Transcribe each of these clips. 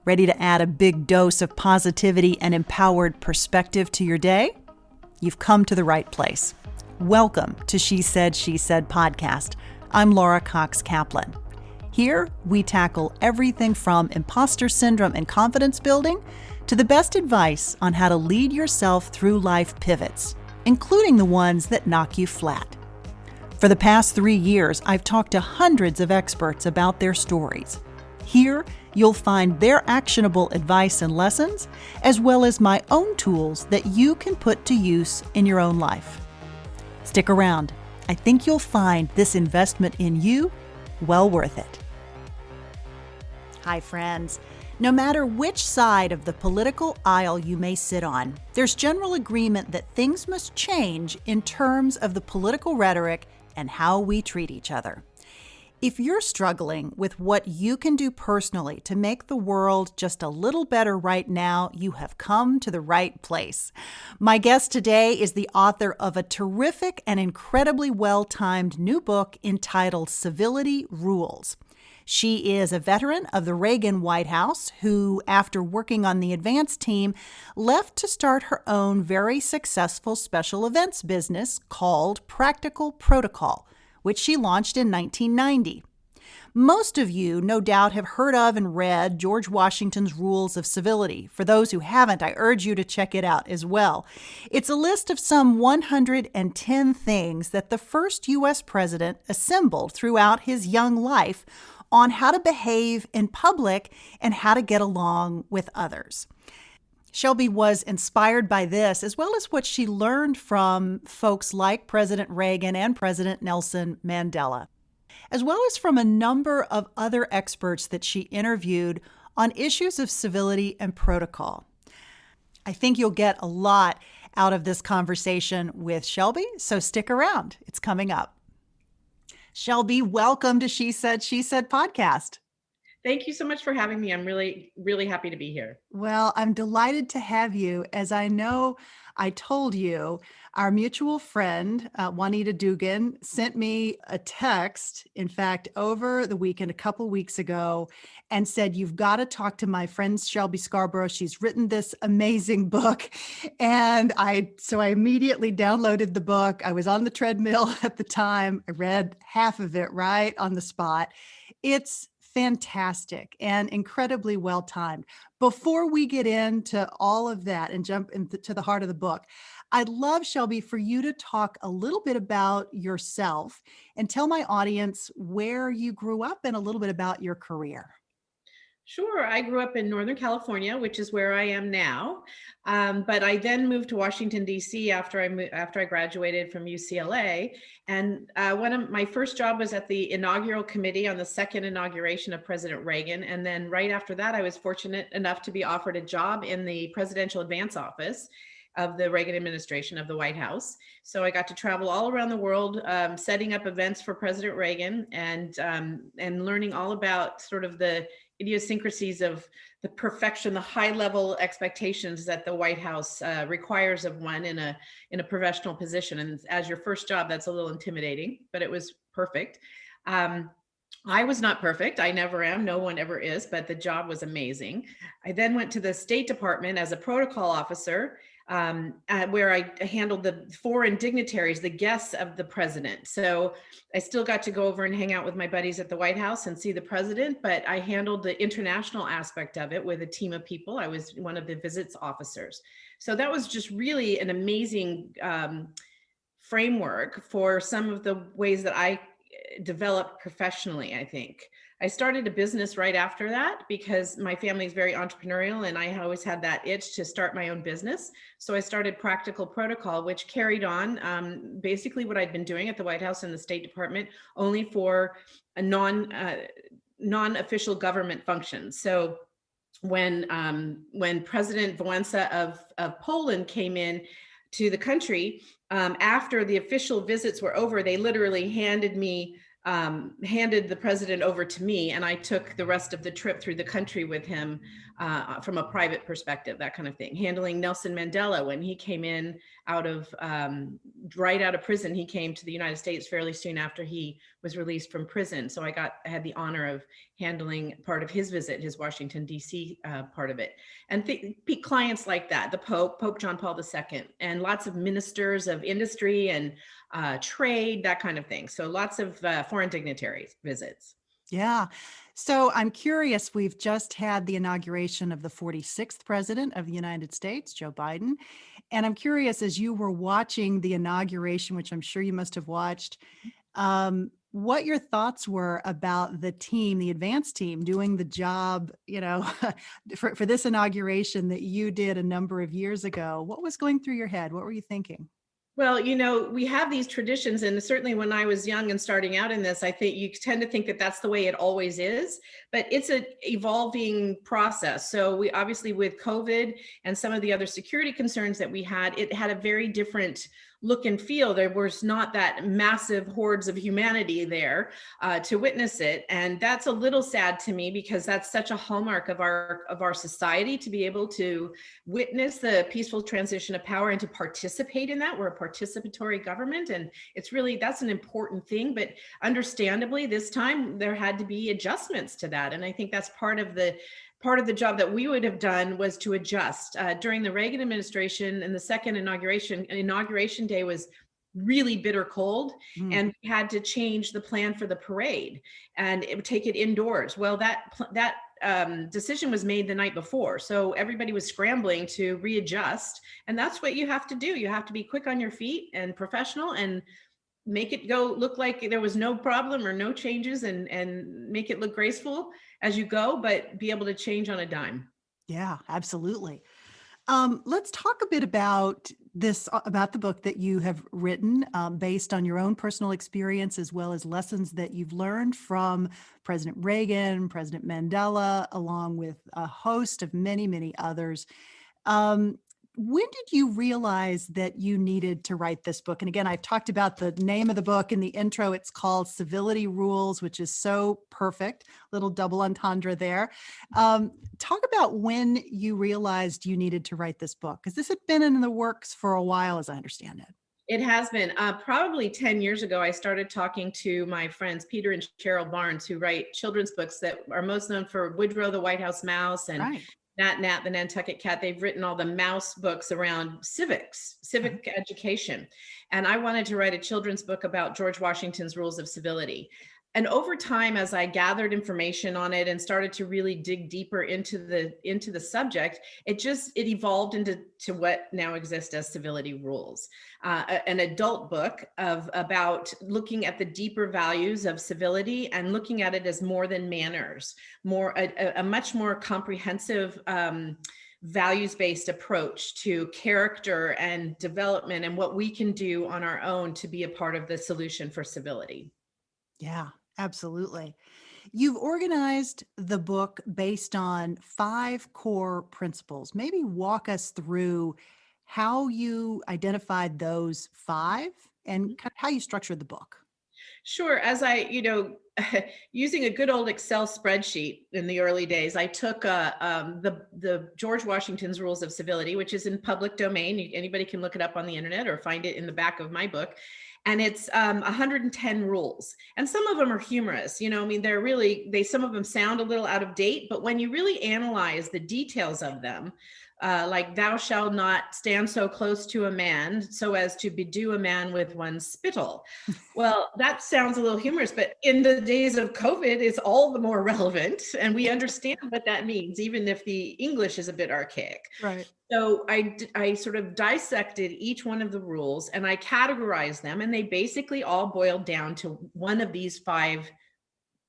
Ready to add a big dose of positivity and empowered perspective to your day? You've come to the right place. Welcome to She Said podcast. I'm Laura Cox Kaplan. Here, we tackle everything from imposter syndrome and confidence building to the best advice on how to lead yourself through life pivots, including the ones that knock you flat. For the past 3 years, I've talked to hundreds of experts about their stories. Here, you'll find their actionable advice and lessons, as well as my own tools that you can put to use in your own life. Stick around. I think you'll find this investment in you well worth it. Hi, friends. No matter which side of the political aisle you may sit on, there's general agreement that things must change in terms of the political rhetoric and how we treat each other. If you're struggling with what you can do personally to make the world just a little better right now, you have come to the right place. My guest today is the author of a terrific and incredibly well-timed new book entitled Civility Rules. She is a veteran of the Reagan White House who, after working on the advance team, left to start her own very successful special events business called Practical Protocol, which she launched in 1990. Most of you, no doubt, have heard of and read George Washington's Rules of Civility. For those who haven't, I urge you to check it out as well. It's a list of some 110 things that the first U.S. president assembled throughout his young life on how to behave in public and how to get along with others. Shelby was inspired by this, as well as what she learned from folks like President Reagan and President Nelson Mandela, as well as from a number of other experts that she interviewed on issues of civility and protocol. I think you'll get a lot out of this conversation with Shelby, so stick around. It's coming up. Shelby, welcome to She Said podcast. Thank you so much for having me. I'm really, really happy to be here. Well, I'm delighted to have you. As I know, I told you, our mutual friend, Juanita Dugan, sent me a text, in fact, over the weekend, a couple weeks ago, and said, you've got to talk to my friend Shelby Scarborough. She's written this amazing book. And so I immediately downloaded the book. I was on the treadmill at the time. I read half of it right on the spot. It's fantastic and incredibly well-timed. Before we get into all of that and jump into the heart of the book, I'd love, Shelby, for you to talk a little bit about yourself and tell my audience where you grew up and a little bit about your career. Sure. I grew up in Northern California, which is where I am now. But I then moved to Washington, D.C. after I graduated from UCLA. And one of my first job was at the inaugural committee on the second inauguration of President Reagan. And then right after that, I was fortunate enough to be offered a job in the presidential advance office of the Reagan administration of the White House. So I got to travel all around the world, setting up events for President Reagan and learning all about sort of the idiosyncrasies of the perfection, the high level expectations that the White House requires of one in a professional position. And as your first job, that's a little intimidating, but it was perfect. I was not perfect. I never am. No one ever is, but the job was amazing. I then went to the State Department as a protocol officer, where I handled the foreign dignitaries, the guests of the president. So I still got to go over and hang out with my buddies at the White House and see the president, but I handled the international aspect of it with a team of people. I was one of the visits officers. So that was just really an amazing framework for some of the ways that I developed professionally, I think. I started a business right after that because my family is very entrepreneurial and I always had that itch to start my own business. So I started Practical Protocol, which carried on basically what I'd been doing at the White House and the State Department, only for a non-official government functions. So when President Wałęsa of Poland came in to the country, after the official visits were over, they literally handed me handed the president over to me, and I took the rest of the trip through the country with him from a private perspective, that kind of thing. Handling Nelson Mandela when he came in out of right out of prison. He came to the United States fairly soon after he was released from prison. So I had the honor of handling part of his visit, his Washington, D.C. Part of it. And clients like that, the Pope John Paul II, and lots of ministers of industry and trade, that kind of thing. So lots of foreign dignitaries visits. Yeah. So I'm curious, we've just had the inauguration of the 46th president of the United States, Joe Biden. And I'm curious, as you were watching the inauguration, which I'm sure you must have watched, what your thoughts were about the team, the advance team, doing the job, for this inauguration that you did a number of years ago. What was going through your head? What were you thinking? Well, we have these traditions, and certainly when I was young and starting out in this, I think you tend to think that that's the way it always is, but it's an evolving process. So we obviously, with COVID and some of the other security concerns that we had, it had a very different look and feel. There was not that massive hordes of humanity there to witness it. And that's a little sad to me, because that's such a hallmark of our society, to be able to witness the peaceful transition of power and to participate in that. We're a participatory government, and that's an important thing. But understandably, this time there had to be adjustments to that. And I think that's part of the job that we would have done, was to adjust. During the Reagan administration and the second inauguration day was really bitter cold, and we had to change the plan for the parade, and it would take it indoors. Well, that decision was made the night before, so everybody was scrambling to readjust, and that's what you have to do. You have to be quick on your feet and professional, and make it look like there was no problem or no changes, and make it look graceful as you go, but be able to change on a dime. Yeah, absolutely. Let's talk a bit about the book that you have written, based on your own personal experience, as well as lessons that you've learned from President Reagan, President Mandela, along with a host of many, many others. When did you realize that you needed to write this book? And again, I've talked about the name of the book in the intro. It's called Civility Rules, which is so perfect. Little double entendre there. Talk about when you realized you needed to write this book, because this had been in the works for a while, as I understand it. It has been. Probably 10 years ago, I started talking to my friends, Peter and Cheryl Barnes, who write children's books that are most known for Woodrow the White House Mouse, and Right. Nat the Nantucket Cat. They've written all the mouse books around civic education. And I wanted to write a children's book about George Washington's rules of civility. And over time, as I gathered information on it and started to really dig deeper into the subject, it evolved into what now exists as Civility Rules, an adult book about looking at the deeper values of civility and looking at it as more than manners, a much more comprehensive values-based approach to character and development, and what we can do on our own to be a part of the solution for civility. Yeah, absolutely. You've organized the book based on 5 core principles. Maybe walk us through how you identified those 5 and kind of how you structured the book. Sure. As using a good old Excel spreadsheet in the early days, I took the George Washington's Rules of Civility, which is in public domain. Anybody can look it up on the internet or find it in the back of my book. And it's 110 rules. And some of them are humorous. Some of them sound a little out of date, but when you really analyze the details of them, like thou shalt not stand so close to a man so as to bedew a man with one's spittle. Well, that sounds a little humorous, but in the days of COVID, it's all the more relevant. And we understand what that means, even if the English is a bit archaic. Right. So I sort of dissected each one of the rules and I categorized them, and they basically all boiled down to one of these 5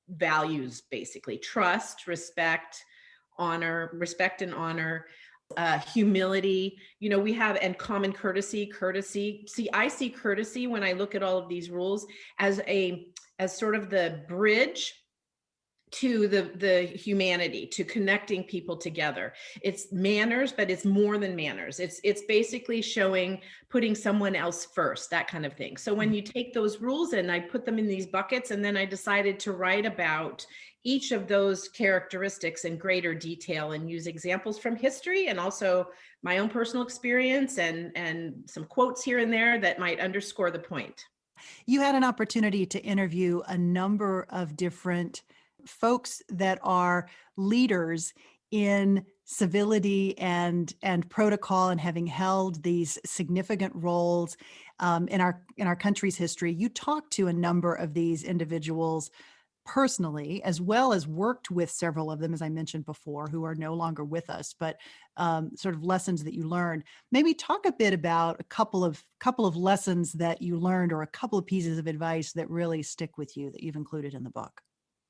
values, basically: trust, respect and honor, humility, and common courtesy. See, I see courtesy, when I look at all of these rules, as sort of the bridge to the humanity, to connecting people together. It's manners, but it's more than manners. It's basically showing, putting someone else first, that kind of thing. So when you take those rules and I put them in these buckets, and then I decided to write about each of those characteristics in greater detail and use examples from history and also my own personal experience and some quotes here and there that might underscore the point. You had an opportunity to interview a number of different folks that are leaders in civility and protocol, and having held these significant roles in our country's history. You talked to a number of these individuals personally, as well as worked with several of them, as I mentioned before, who are no longer with us, but sort of lessons that you learned. Maybe talk a bit about a couple of lessons that you learned, or a couple of pieces of advice that really stick with you that you've included in the book.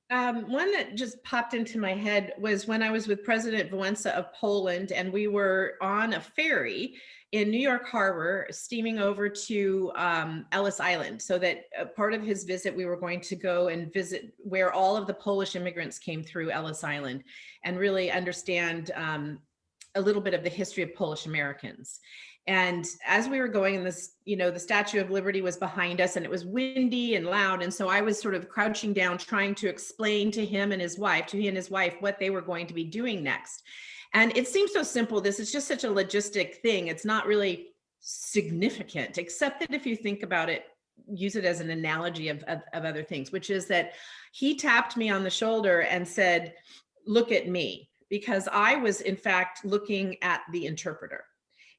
One that just popped into my head was when I was with President Wałęsa of Poland, and we were on a ferry in New York Harbor, steaming over to Ellis Island. So that part of his visit, we were going to go and visit where all of the Polish immigrants came through Ellis Island, and really understand a little bit of the history of Polish Americans. And as we were going in this, the Statue of Liberty was behind us, and it was windy and loud. And so I was sort of crouching down, trying to explain to him and his wife, what they were going to be doing next. And it seems so simple. This is just such a logistic thing. It's not really significant, except that if you think about it, use it as an analogy of other things, which is that he tapped me on the shoulder and said, "Look at me," because I was in fact looking at the interpreter.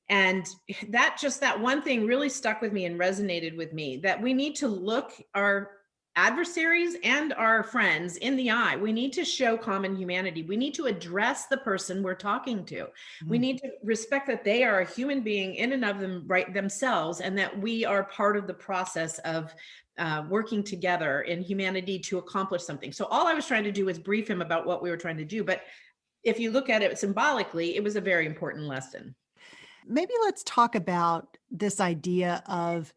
And that one thing really stuck with me and resonated with me, that we need to look our adversaries and our friends in the eye. We need to show common humanity. We need to address the person we're talking to. We need to respect that they are a human being in and of them, right, themselves, and that we are part of the process of working together in humanity to accomplish something. So all I was trying to do was brief him about what we were trying to do. But if you look at it symbolically, it was a very important lesson. Maybe let's talk about this idea of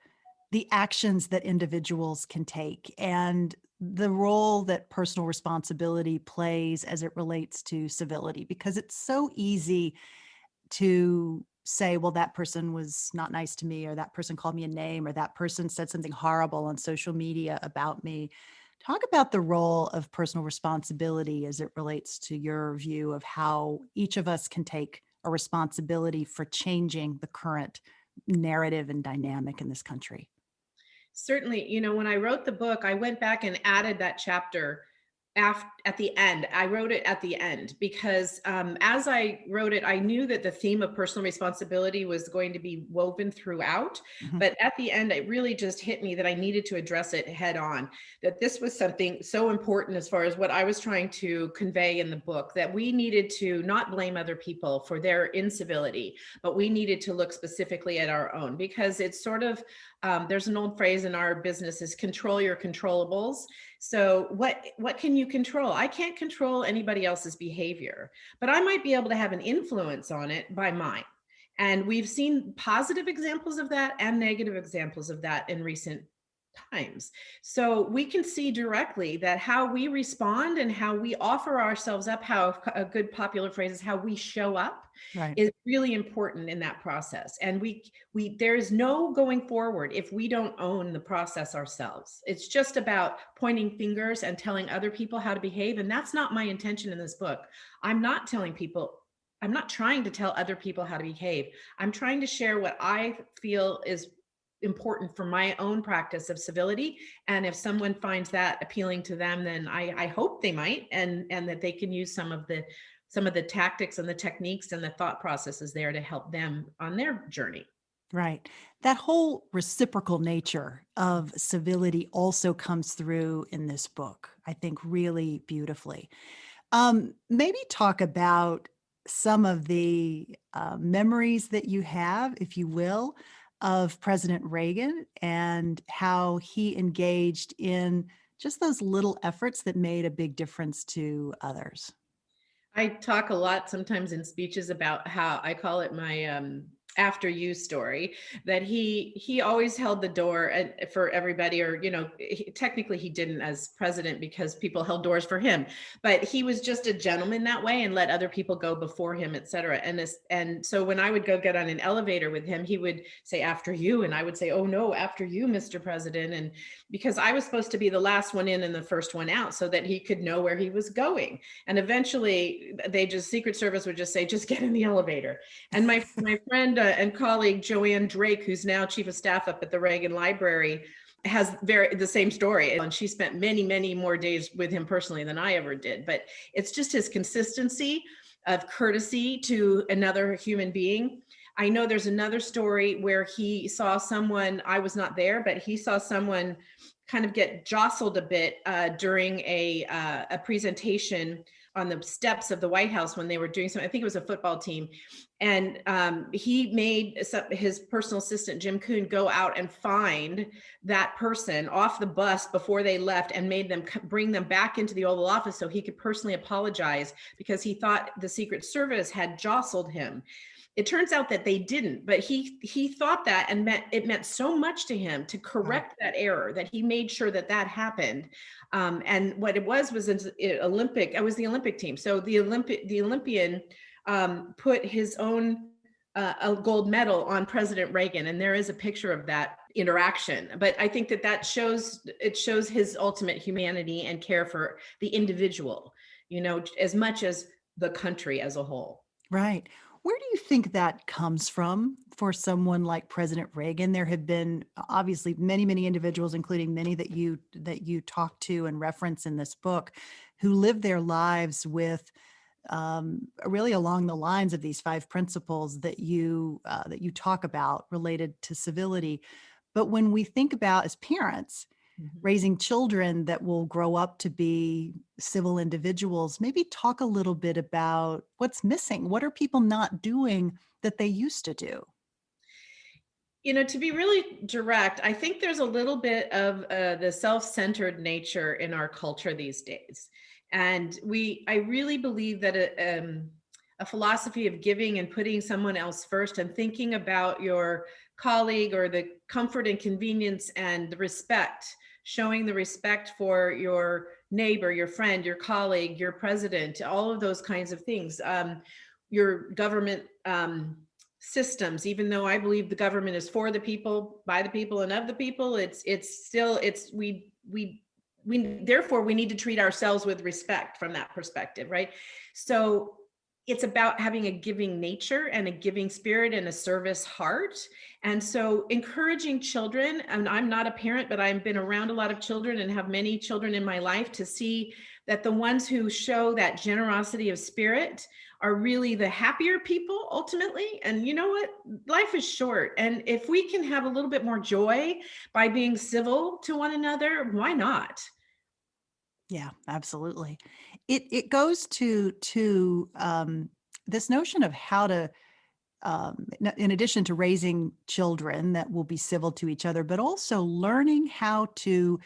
the actions that individuals can take and the role that personal responsibility plays as it relates to civility, because it's so easy to say, well, that person was not nice to me, or that person called me a name, or that person said something horrible on social media about me. Talk about the role of personal responsibility as it relates to your view of how each of us can take a responsibility for changing the current narrative and dynamic in this country. Certainly, when I wrote the book, I went back and added that chapter at the end. I wrote it at the end because as I wrote it, I knew that the theme of personal responsibility was going to be woven throughout. Mhm. But at the end, it really just hit me that I needed to address it head on, that this was something so important as far as what I was trying to convey in the book, that we needed to not blame other people for their incivility, but we needed to look specifically at our own, because it's sort of, there's an old phrase in our business is control your controllables. So what can you control? I can't control anybody else's behavior, but I might be able to have an influence on it by mine. And we've seen positive examples of that and negative examples of that in recent times. So we can see directly that how we respond and how we offer ourselves up, how a good popular phrase is how we show up, Right. is really important in that process. And there is no going forward if we don't own the process ourselves. It's just about pointing fingers and telling other people how to behave. And that's not my intention in this book. I'm not trying to tell other people how to behave. I'm trying to share what I feel is important for my own practice of civility. And if someone finds that appealing to them, then I hope they might, and that they can use some of the tactics and the techniques and the thought processes there to help them on their journey. Right. That whole reciprocal nature of civility also comes through in this book, I think, really beautifully. Maybe talk about some of the memories that you have, if you will, of President Reagan and how he engaged in just those little efforts that made a big difference to others. I talk a lot sometimes in speeches about how I call it my after you story, that he always held the door for everybody, or technically he didn't as president because people held doors for him, but he was just a gentleman that way and let other people go before him, etc. And so when I would go get on an elevator with him, he would say, after you, and I would say, oh no, after you, Mr. President. And because I was supposed to be the last one in and the first one out so that he could know where he was going. And eventually Secret Service would just say, just get in the elevator. And my friend and colleague Joanne Drake, who's now chief of staff up at the Reagan Library, has the same story. And she spent many, many more days with him personally than I ever did. But it's just his consistency of courtesy to another human being. I know there's another story where he saw someone, I was not there, but he saw someone kind of get jostled a bit during a presentation on the steps of the White House when they were doing something. I think it was a football team. And he made his personal assistant, Jim Kuhn, go out and find that person off the bus before they left and made them bring them back into the Oval Office so he could personally apologize because he thought the Secret Service had jostled him. It turns out that they didn't, but he thought that, and it meant so much to him to correct that error that he made sure that happened. And what it was it was the Olympic team. So the Olympian put his own a gold medal on President Reagan, and there is a picture of that interaction. But I think that shows his ultimate humanity and care for the individual, as much as the country as a whole. Right. Where do you think that comes from for someone like President Reagan? There have been obviously many, many individuals, including many that you talk to and reference in this book, who live their lives with really along the lines of these 5 principles that you talk about related to civility. But when we think about, as parents, raising children that will grow up to be civil individuals, maybe talk a little bit about what's missing. What are people not doing that they used to do? To be really direct, I think there's a little bit of the self-centered nature in our culture these days. And I really believe that a philosophy of giving and putting someone else first and thinking about your colleague or the comfort and convenience and the respect, showing the respect for your neighbor, your friend, your colleague, your president, all of those kinds of things. Your government systems, even though I believe the government is for the people, by the people, and of the people, therefore we need to treat ourselves with respect from that perspective, right? So it's about having a giving nature and a giving spirit and a service heart. And so encouraging children, and I'm not a parent, but I've been around a lot of children and have many children in my life, to see that the ones who show that generosity of spirit are really the happier people ultimately. And you know what? Life is short. And if we can have a little bit more joy by being civil to one another, why not? Yeah, absolutely. It goes to this notion of how to, in addition to raising children that will be civil to each other, but also learning how to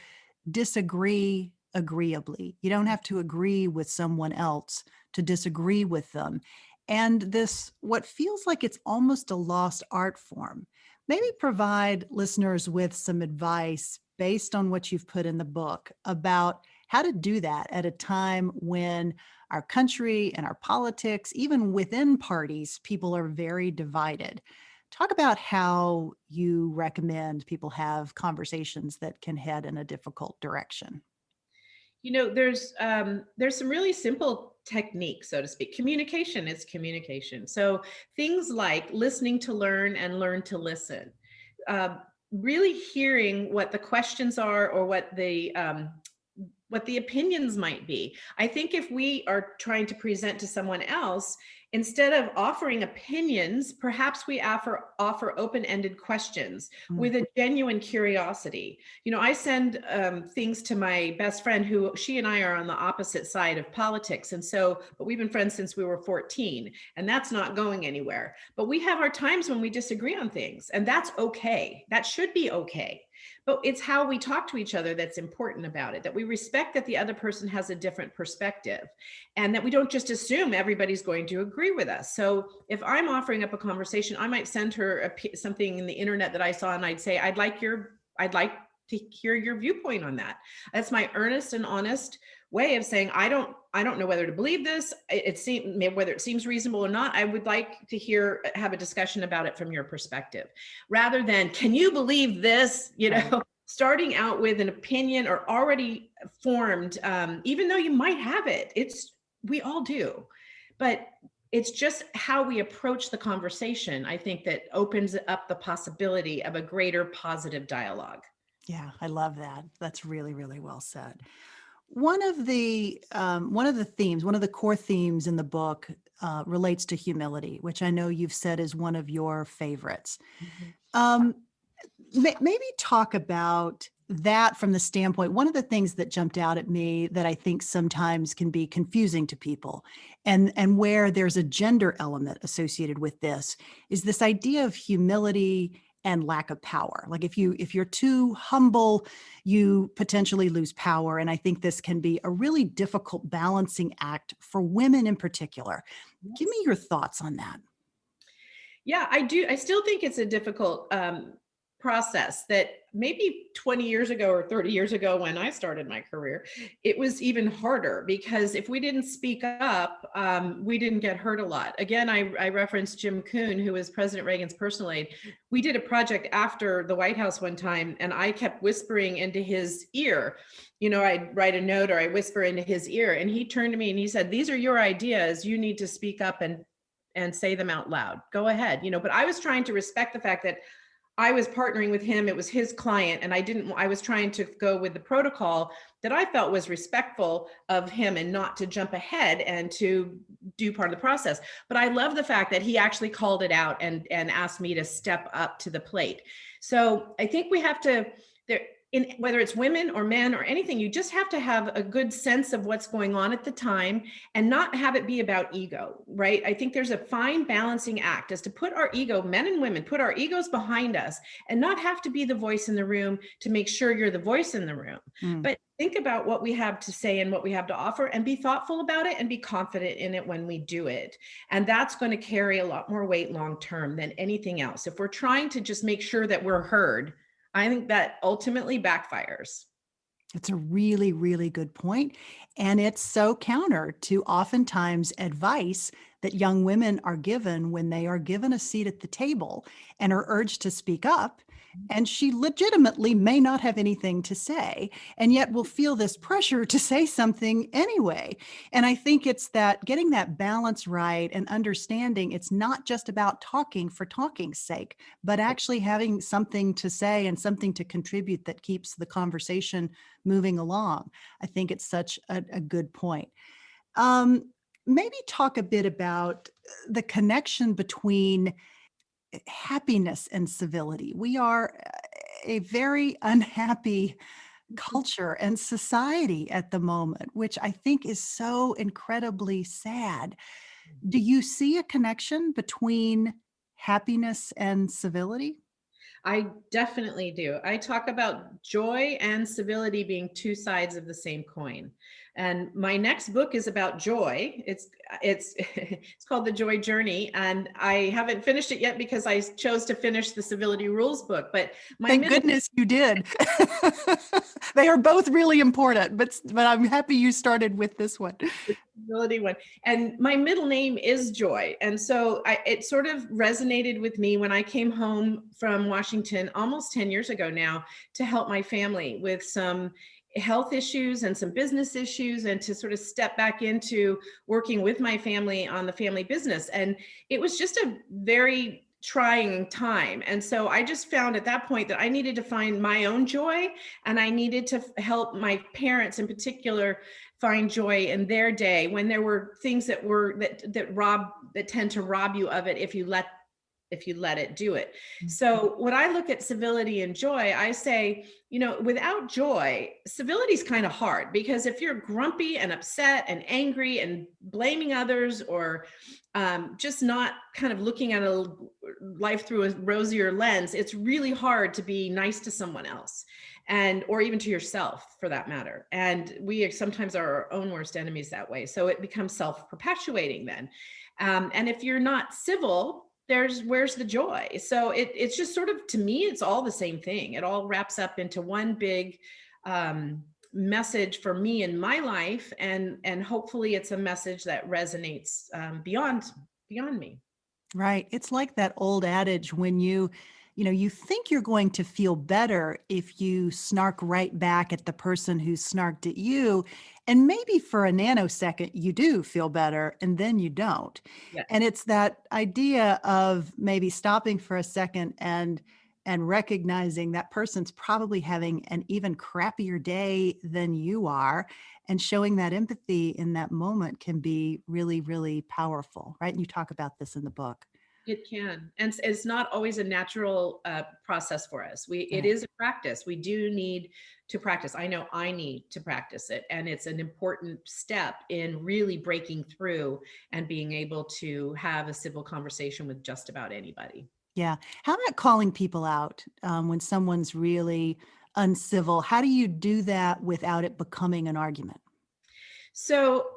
disagree agreeably. You don't have to agree with someone else to disagree with them. And this, what feels like it's almost a lost art form, maybe provide listeners with some advice based on what you've put in the book about how to do that at a time when our country and our politics, even within parties, people are very divided. Talk about how you recommend people have conversations that can head in a difficult direction. There's some really simple techniques, so to speak. Communication is communication. So things like listening to learn and learn to listen. Really hearing what the questions are or what the opinions might be. I think if we are trying to present to someone else, instead of offering opinions, perhaps we offer open-ended questions with a genuine curiosity. I send things to my best friend, who she and I are on the opposite side of politics. And so, but we've been friends since we were 14, and that's not going anywhere. But we have our times when we disagree on things, and that's okay. That should be okay. But it's how we talk to each other that's important about it, that we respect that the other person has a different perspective and that we don't just assume everybody's going to agree with us. So if I'm offering up a conversation, I might send her something in the internet that I saw and I'd say, I'd like to hear your viewpoint on that. That's my earnest and honest way of saying, I don't know whether to believe this. Whether it seems reasonable or not, I would like to have a discussion about it from your perspective, rather than, can you believe this? Right. Starting out with an opinion or already formed, even though you might have it, we all do, but it's just how we approach the conversation, I think, that opens up the possibility of a greater positive dialogue. Yeah, I love that. That's really, really well said. One of the themes, one of the core themes in the book relates to humility, which I know you've said is one of your favorites. Mhm. Maybe talk about that from the standpoint. One of the things that jumped out at me that I think sometimes can be confusing to people, and where there's a gender element associated with this, is this idea of humility and lack of power. Like if you're too humble, you potentially lose power. And I think this can be a really difficult balancing act for women in particular. Give me your thoughts on that. Yeah, I do. I still think it's a difficult process that maybe 20 years ago or 30 years ago when I started my career, it was even harder, because if we didn't speak up, we didn't get heard a lot. Again, I referenced Jim Kuhn, who was President Reagan's personal aide. We did a project after the White House one time, and I kept whispering into his ear. I'd write a note or I whisper into his ear, and he turned to me and he said, "These are your ideas. You need to speak up and say them out loud. Go ahead." But I was trying to respect the fact that I was partnering with him. It was his client. And I was trying to go with the protocol that I felt was respectful of him and not to jump ahead and to do part of the process. But I love the fact that he actually called it out and asked me to step up to the plate. So I think we have to, whether it's women or men or anything, you just have to have a good sense of what's going on at the time and not have it be about ego, right? I think there's a fine balancing act as to put our ego, men and women, put our egos behind us and not have to be the voice in the room to make sure you're the voice in the room. But think about what we have to say and what we have to offer and be thoughtful about it and be confident in it when we do it. And that's going to carry a lot more weight long-term than anything else. If we're trying to just make sure that we're heard, I think that ultimately backfires. It's a really, really good point. And it's so counter to oftentimes advice that young women are given when they are given a seat at the table and are urged to speak up. And she legitimately may not have anything to say, and yet will feel this pressure to say something anyway. And I think it's that getting that balance right and understanding it's not just about talking for talking's sake, but actually having something to say and something to contribute that keeps the conversation moving along. I think it's such a good point. Maybe talk a bit about the connection between happiness and civility. We are a very unhappy culture and society at the moment, which I think is so incredibly sad. Do you see a connection between happiness and civility? I definitely do. I talk about joy and civility being two sides of the same coin. And my next book is about joy. It's it's called The Joy Journey, and I haven't finished it yet because I chose to finish the Civility Rules book. But Thank goodness you did. They are both really important, but I'm happy you started with this one. Civility one. And my middle name is Joy. And so it sort of resonated with me when I came home from Washington almost 10 years ago now to help my family with some health issues and some business issues, and to sort of step back into working with my family on the family business. And it was just a very trying time. And so I just found at that point that I needed to find my own joy, and I needed to help my parents in particular find joy in their day when there were things that tend to rob you of it if you let let it do it. Mhm. So when I look at civility and joy, I say, without joy, civility is kind of hard, because if you're grumpy and upset and angry and blaming others, or just not kind of looking at a life through a rosier lens, it's really hard to be nice to someone else, or even to yourself for that matter. And we sometimes are our own worst enemies that way. So it becomes self-perpetuating then. And if you're not civil, where's the joy? So it's just sort of, to me, it's all the same thing. It all wraps up into one big message for me in my life, and hopefully it's a message that resonates beyond me. Right. It's like that old adage when you think you're going to feel better if you snark right back at the person who snarked at you. And maybe for a nanosecond, you do feel better and then you don't. Yes. And it's that idea of maybe stopping for a second and recognizing that person's probably having an even crappier day than you are, and showing that empathy in that moment can be really, really powerful, right? And you talk about this in the book. It can, and it's not always a natural process for us. It Right. is a practice. We do need to practice. I know I need to practice it, and it's an important step in really breaking through and being able to have a civil conversation with just about anybody. Yeah. How about calling people out when someone's really uncivil? How do you do that without it becoming an argument? So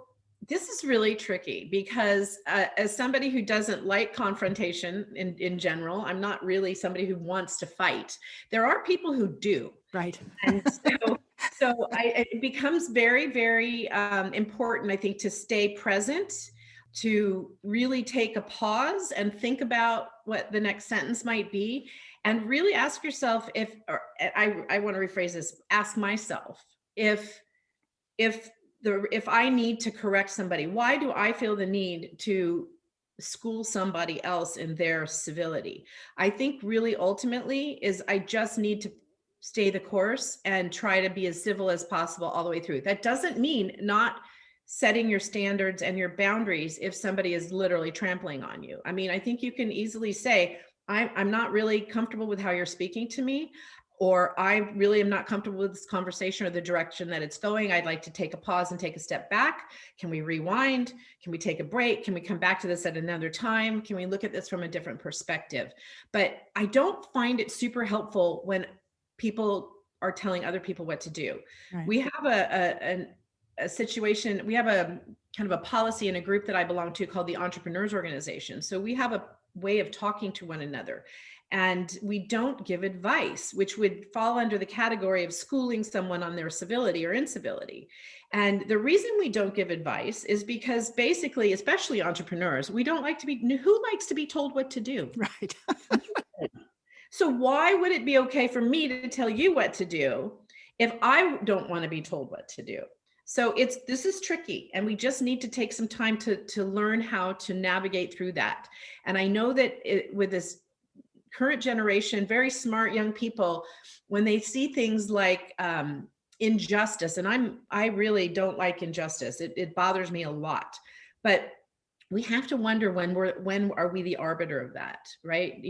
this is really tricky, because as somebody who doesn't like confrontation in general, I'm not really somebody who wants to fight. There are people who do. Right. And it becomes very, very important, I think, to stay present, to really take a pause and think about what the next sentence might be, and really ask yourself I want to rephrase this, ask myself if I need to correct somebody, why do I feel the need to school somebody else in their civility? I think really ultimately is I just need to stay the course and try to be as civil as possible all the way through. That doesn't mean not setting your standards and your boundaries if somebody is literally trampling on you. I mean, I think you can easily say, I'm not really comfortable with how you're speaking to me, or I really am not comfortable with this conversation or the direction that it's going. I'd like to take a pause and take a step back. Can we rewind? Can we take a break? Can we come back to this at another time? Can we look at this from a different perspective? But I don't find it super helpful when people are telling other people what to do. Right. We have a situation, we have a kind of a policy in a group that I belong to called the Entrepreneurs Organization. So we have a way of talking to one another. And we don't give advice, which would fall under the category of schooling someone on their civility or incivility. And the reason we don't give advice is because basically, especially entrepreneurs, who likes to be told what to do? Right. So why would it be okay for me to tell you what to do if I don't want to be told what to do? So this is tricky, and we just need to take some time to learn how to navigate through that. And I know that with this current generation, very smart young people, when they see things like injustice, and I really don't like injustice. It bothers me a lot, but we have to wonder when are we the arbiter of that, right?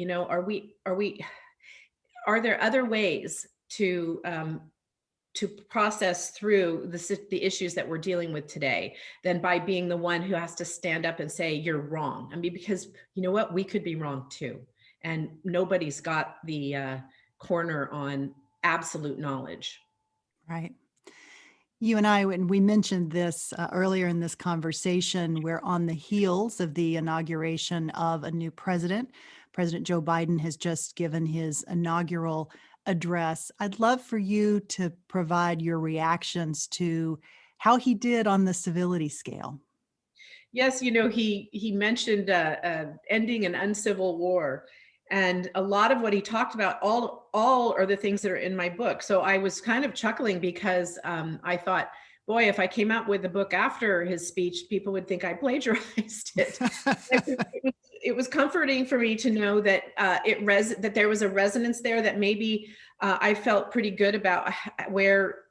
Are there other ways to process through the issues that we're dealing with today than by being the one who has to stand up and say, you're wrong? I mean, because you know what, we could be wrong too. And nobody's got the corner on absolute knowledge. Right. You and I, when we mentioned this earlier in this conversation, we're on the heels of the inauguration of a new president. President Joe Biden has just given his inaugural address. I'd love for you to provide your reactions to how he did on the civility scale. Yes, he mentioned ending an uncivil war. And a lot of what he talked about, all are the things that are in my book. So I was kind of chuckling because I thought, boy, if I came out with the book after his speech, people would think I plagiarized it. It was comforting for me to know that that there was a resonance there, that maybe I felt pretty good about where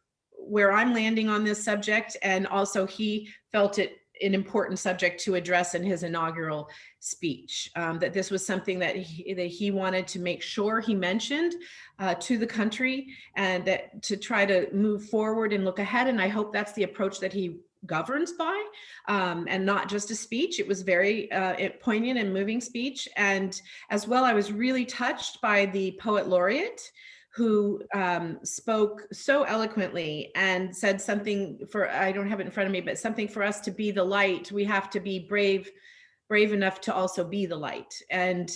I'm landing on this subject, and also he felt it an important subject to address in his inaugural speech, that this was something that he wanted to make sure he mentioned to the country, and that to try to move forward and look ahead. And I hope that's the approach that he governs by, and not just a speech. It was very poignant and moving speech. And as well, I was really touched by the poet laureate, who spoke so eloquently and said something I don't have it in front of me, but something for us to be the light. We have to be brave enough to also be the light. And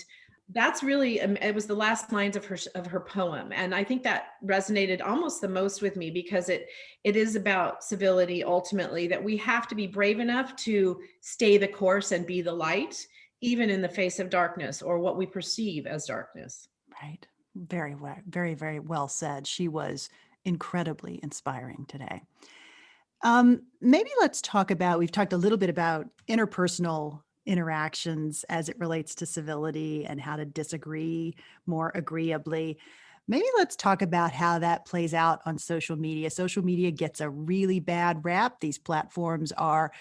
that's really, it was the last lines of her poem. And I think that resonated almost the most with me, because it is about civility ultimately, that we have to be brave enough to stay the course and be the light, even in the face of darkness or what we perceive as darkness. Right. Very well, very, very well said. She was incredibly inspiring today. Maybe let's talk about, we've talked a little bit about interpersonal interactions as it relates to civility and how to disagree more agreeably. Maybe let's talk about how that plays out on social media. Social media gets a really bad rap. These platforms are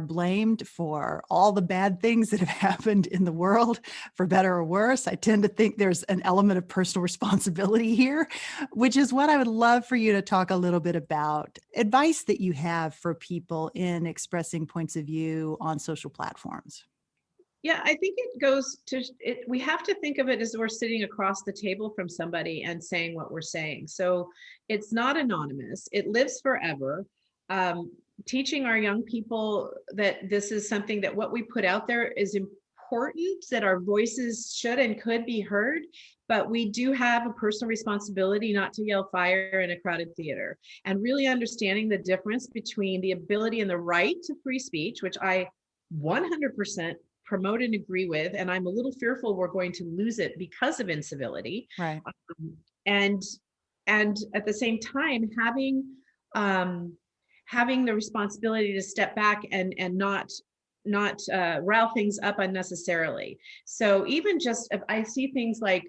blamed for all the bad things that have happened in the world, for better or worse. I tend to think there's an element of personal responsibility here, which is what I would love for you to talk a little bit about. Advice that you have for people in expressing points of view on social platforms. Yeah, I think it goes to it. We have to think of it as we're sitting across the table from somebody and saying what we're saying. So it's not anonymous. It lives forever. Teaching our young people that this is something that what we put out there is important, that our voices should and could be heard, but we do have a personal responsibility not to yell fire in a crowded theater, and really understanding the difference between the ability and the right to free speech, which I 100% promote and agree with, and I'm a little fearful we're going to lose it because of incivility. Right. And at the same time, having the responsibility to step back and not rile things up unnecessarily. So even just if I see things like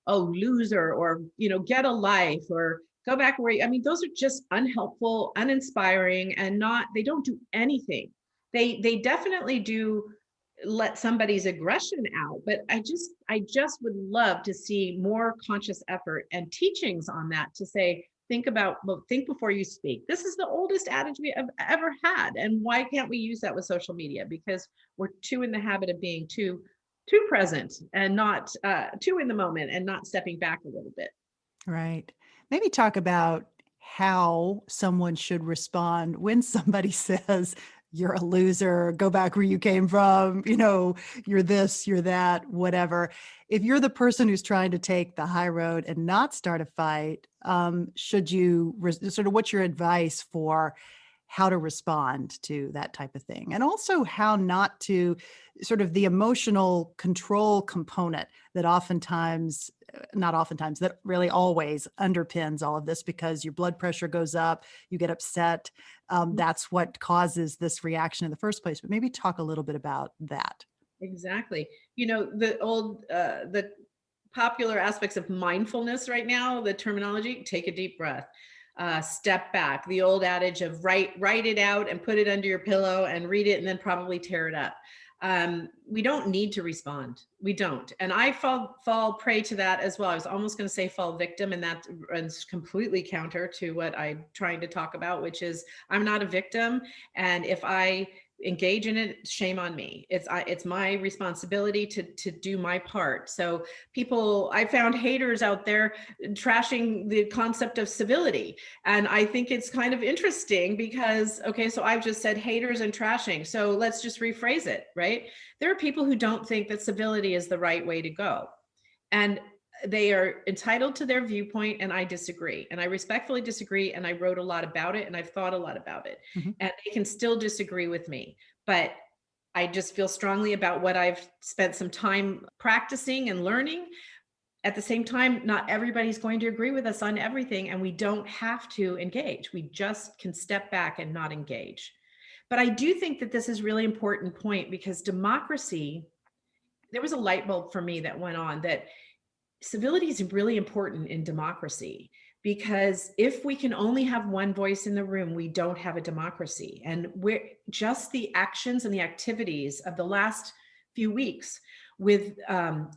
oh, loser, or get a life, or go back where I mean, those are just unhelpful, uninspiring, and they don't do anything. They definitely do let somebody's aggression out, but I just would love to see more conscious effort and teachings on that, to say, think before you speak. This is the oldest adage we have ever had, and why can't we use that with social media? Because we're too in the habit of being too present, and not too in the moment, and not stepping back a little bit. Right. Maybe talk about how someone should respond when somebody says, you're a loser, go back where you came from, you're this, you're that, whatever. If you're the person who's trying to take the high road and not start a fight, should you sort of, what's your advice for how to respond to that type of thing? And also how not to, sort of the emotional control component that that really always underpins all of this, because your blood pressure goes up, you get upset. That's what causes this reaction in the first place. But maybe talk a little bit about that. Exactly. The popular aspects of mindfulness right now, the terminology, take a deep breath, step back, the old adage of write it out and put it under your pillow and read it and then probably tear it up. We don't need to respond. We don't. And I fall prey to that as well. I was almost going to say fall victim, and that runs completely counter to what I'm trying to talk about, which is I'm not a victim. And if I engage in it, shame on me. It's my responsibility to do my part. So I found haters out there trashing the concept of civility. And I think it's kind of interesting because, okay, so I've just said haters and trashing. So let's just rephrase it, right? There are people who don't think that civility is the right way to go. And they are entitled to their viewpoint, and I disagree, and I respectfully disagree, and I wrote a lot about it, and I've thought a lot about it. Mm-hmm. And they can still disagree with me, but I just feel strongly about what I've spent some time practicing and learning. At the same time, not everybody's going to agree with us on everything, and we don't have to engage. We just can step back and not engage. But I do think that this is a really important point, because democracy, there was a light bulb for me that went on, that civility is really important in democracy. because if we can only have one voice in the room, we don't have a democracy. And we're just the actions and the activities of the last few weeks with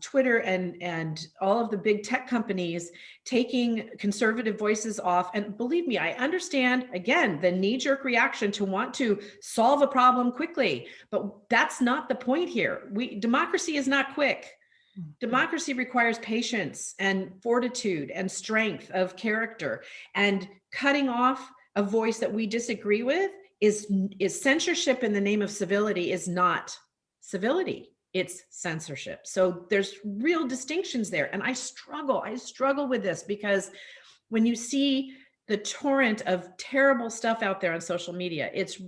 Twitter and all of the big tech companies taking conservative voices off. And believe me, I understand, again, the knee-jerk reaction to want to solve a problem quickly, but that's not the point here. Democracy is not quick. Democracy requires patience and fortitude and strength of character, and cutting off a voice that we disagree with is censorship in the name of civility is not civility. It's censorship. So there's real distinctions there. And I struggle with this, because when you see the torrent of terrible stuff out there on social media, it's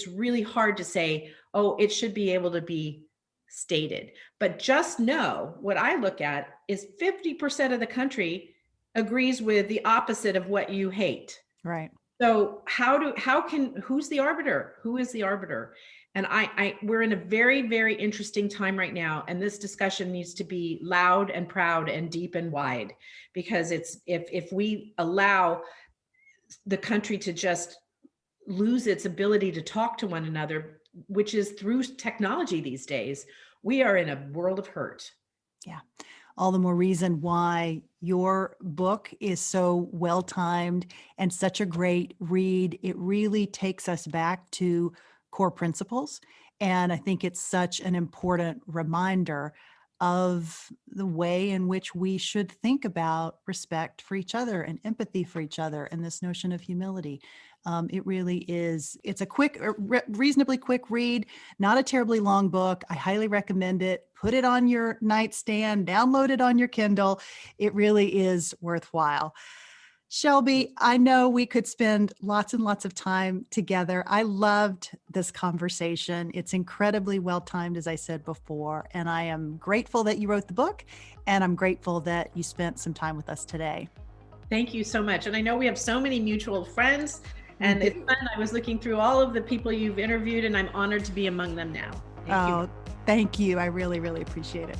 really hard to say, oh, it should be able to be stated. But just know what I look at is 50% of the country agrees with the opposite of what you hate. Right. So who's the arbiter? Who is the arbiter? And we're in a very, very interesting time right now. And this discussion needs to be loud and proud and deep and wide, because if we allow the country to just lose its ability to talk to one another, which is through technology these days, we are in a world of hurt. Yeah. All the more reason why your book is so well-timed and such a great read. It really takes us back to core principles. And I think it's such an important reminder of the way in which we should think about respect for each other and empathy for each other, and this notion of humility. It really is. It's a reasonably quick read, not a terribly long book. I highly recommend it. Put it on your nightstand, download it on your Kindle. It really is worthwhile. Shelby, I know we could spend lots and lots of time together. I loved this conversation. It's incredibly well-timed, as I said before, and I am grateful that you wrote the book, and I'm grateful that you spent some time with us today. Thank you so much. And I know we have so many mutual friends, and it's fun. I was looking through all of the people you've interviewed, and I'm honored to be among them now. Thank you. I really, really appreciate it.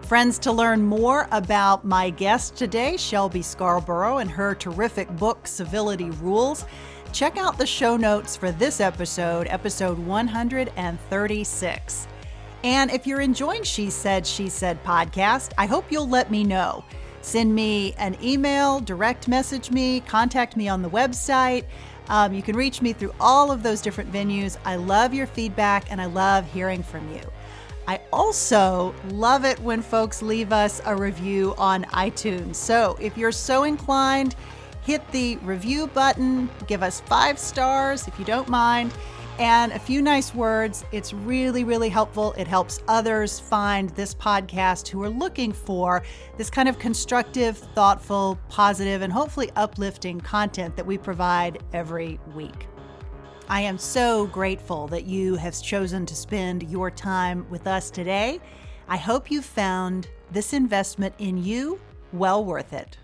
Friends, to learn more about my guest today, Shelby Scarborough, and her terrific book, Civility Rules, check out the show notes for this episode 136. And if you're enjoying She Said podcast, I hope you'll let me know. Send me an email, direct message me, contact me on the website. You can reach me through all of those different venues. I love your feedback, and I love hearing from you. I also love it when folks leave us a review on iTunes. So if you're so inclined, hit the review button, give us 5 stars if you don't mind, and a few nice words. It's really, really helpful. It helps others find this podcast who are looking for this kind of constructive, thoughtful, positive, and hopefully uplifting content that we provide every week. I am so grateful that you have chosen to spend your time with us today. I hope you found this investment in you well worth it.